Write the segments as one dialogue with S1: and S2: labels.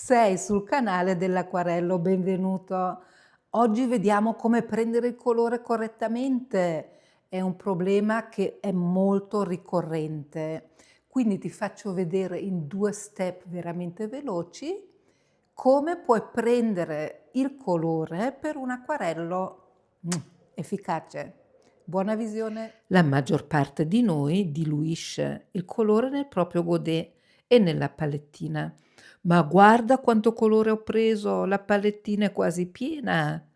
S1: Sei sul canale dell'acquarello, benvenuto. Oggi vediamo come prendere il colore correttamente. È un problema che è molto ricorrente. Quindi ti faccio vedere in 2 step veramente veloci come puoi prendere il colore per un acquarello efficace. Buona visione. La maggior parte di noi diluisce il colore nel proprio godet e nella palettina. Ma guarda quanto colore ho preso, la palettina è quasi piena.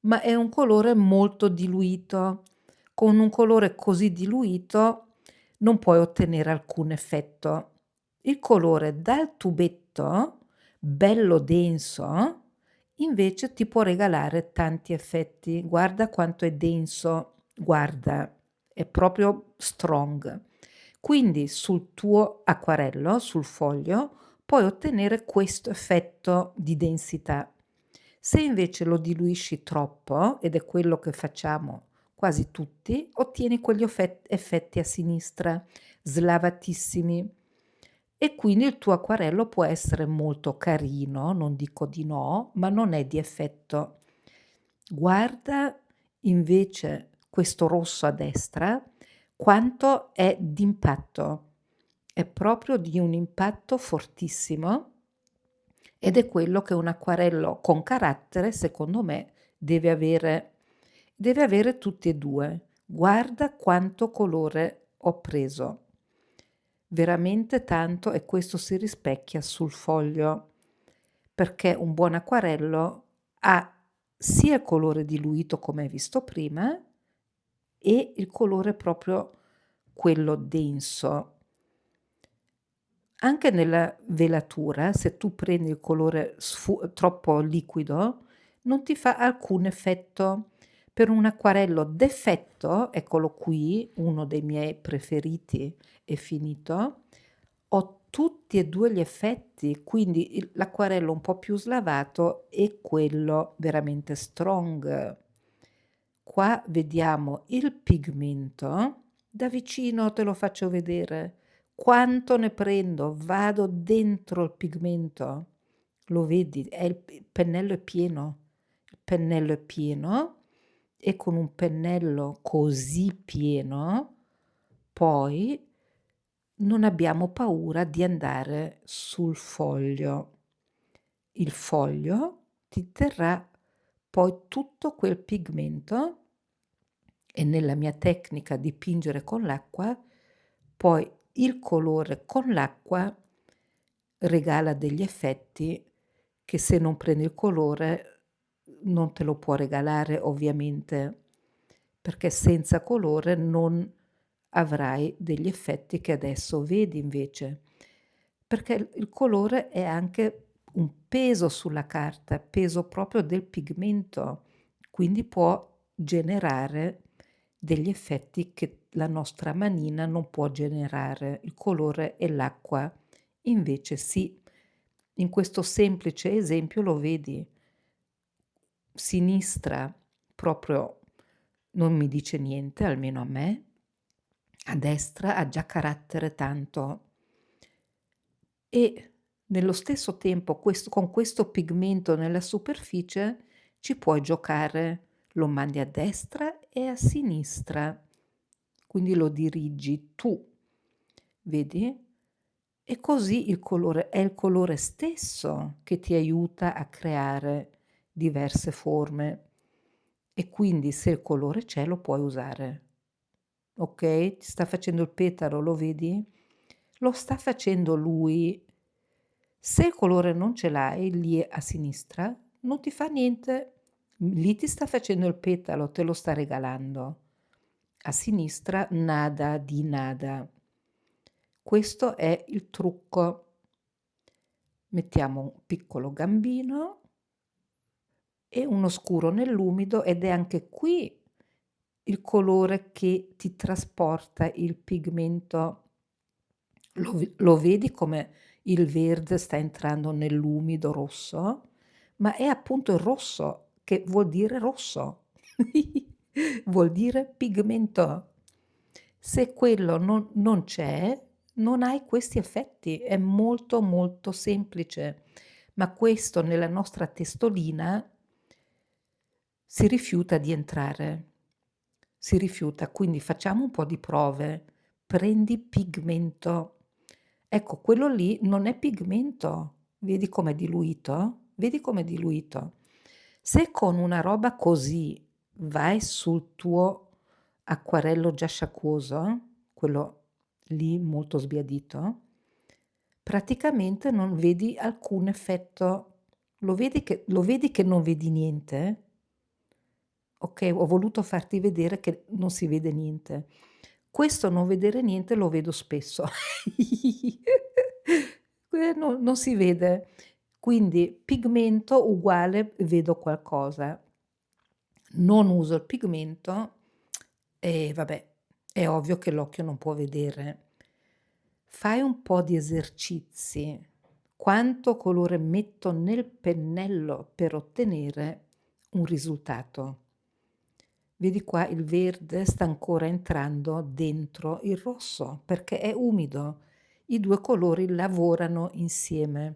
S1: Ma è un colore molto diluito. Con un colore così diluito non puoi ottenere alcun effetto. Il colore dal tubetto, bello denso, invece ti può regalare tanti effetti. Guarda quanto è denso, guarda, è proprio strong. Quindi sul tuo acquarello, sul foglio, puoi ottenere questo effetto di densità. Se invece lo diluisci troppo, ed è quello che facciamo quasi tutti, ottieni quegli effetti a sinistra, slavatissimi. E quindi il tuo acquarello può essere molto carino, non dico di no, ma non è di effetto. Guarda invece questo rosso a destra, quanto è d'impatto. È proprio di un impatto fortissimo ed è quello che un acquarello con carattere, secondo me, deve avere. Deve avere tutti e due. Guarda quanto colore ho preso. Veramente tanto, e questo si rispecchia sul foglio, perché un buon acquarello ha sia il colore diluito come hai visto prima e il colore proprio quello denso. Anche nella velatura, se tu prendi il colore troppo liquido, non ti fa alcun effetto. Per un acquarello d'effetto, eccolo qui, uno dei miei preferiti è finito, ho tutti e 2 gli effetti, quindi l'acquarello un po' più slavato e quello veramente strong. Qua vediamo il pigmento, da vicino te lo faccio vedere. Quanto ne prendo? Vado dentro il pigmento. Lo vedi? Il pennello è pieno. Il pennello è pieno e con un pennello così pieno poi non abbiamo paura di andare sul foglio. Il foglio ti terrà poi tutto quel pigmento e nella mia tecnica dipingere con l'acqua, poi il colore con l'acqua regala degli effetti che se non prendi il colore non te lo può regalare ovviamente, perché senza colore non avrai degli effetti che adesso vedi invece, perché il colore è anche un peso sulla carta, peso proprio del pigmento, quindi può generare degli effetti che la nostra manina non può generare, il colore e l'acqua invece sì. In questo semplice esempio lo vedi, sinistra proprio non mi dice niente, almeno a me, a destra ha già carattere tanto. E nello stesso tempo con questo pigmento nella superficie ci puoi giocare, lo mandi a destra e a sinistra, quindi lo dirigi tu, vedi? E così il colore è il colore stesso che ti aiuta a creare diverse forme e quindi se il colore c'è lo puoi usare. Okay? Ti sta facendo il petalo, lo vedi? Lo sta facendo lui. Se il colore non ce l'hai lì a sinistra, non ti fa niente. Lì ti sta facendo il petalo, te lo sta regalando. A sinistra nada di nada. Questo è il trucco. Mettiamo un piccolo gambino e uno scuro nell'umido ed è anche qui il colore che ti trasporta il pigmento. Lo vedi come il verde sta entrando nell'umido rosso? Ma è appunto il rosso che vuol dire rosso, vuol dire pigmento. Se quello non c'è, non hai questi effetti, è molto, molto semplice, ma questo nella nostra testolina si rifiuta di entrare, si rifiuta. Quindi facciamo un po' di prove. Prendi pigmento. Ecco, quello lì non è pigmento. Vedi com'è diluito? Vedi com'è diluito? Se con una roba così vai sul tuo acquarello già sciacquoso, quello lì molto sbiadito, praticamente non vedi alcun effetto. Lo vedi che non vedi niente? Okay, ho voluto farti vedere che non si vede niente. Questo non vedere niente lo vedo spesso. Non si vede. Quindi pigmento uguale vedo qualcosa. Non uso il pigmento e vabbè, è ovvio che l'occhio non può vedere. Fai un po' di esercizi. Quanto colore metto nel pennello per ottenere un risultato? Vedi qua il verde sta ancora entrando dentro il rosso perché è umido. I 2 colori lavorano insieme.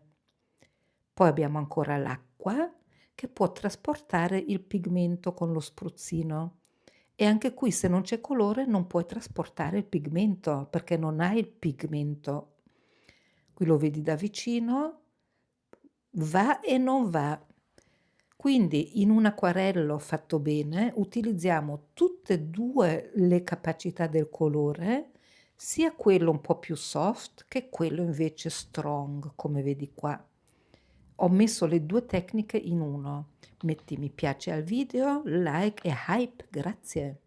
S1: Poi abbiamo ancora l'acqua che può trasportare il pigmento con lo spruzzino. E anche qui se non c'è colore non puoi trasportare il pigmento perché non hai il pigmento. Qui lo vedi da vicino, va e non va. Quindi in un acquarello fatto bene utilizziamo tutte e 2 le capacità del colore, sia quello un po' più soft che quello invece strong, come vedi qua. Ho messo le 2 tecniche in uno. Metti mi piace al video, like e hype, grazie.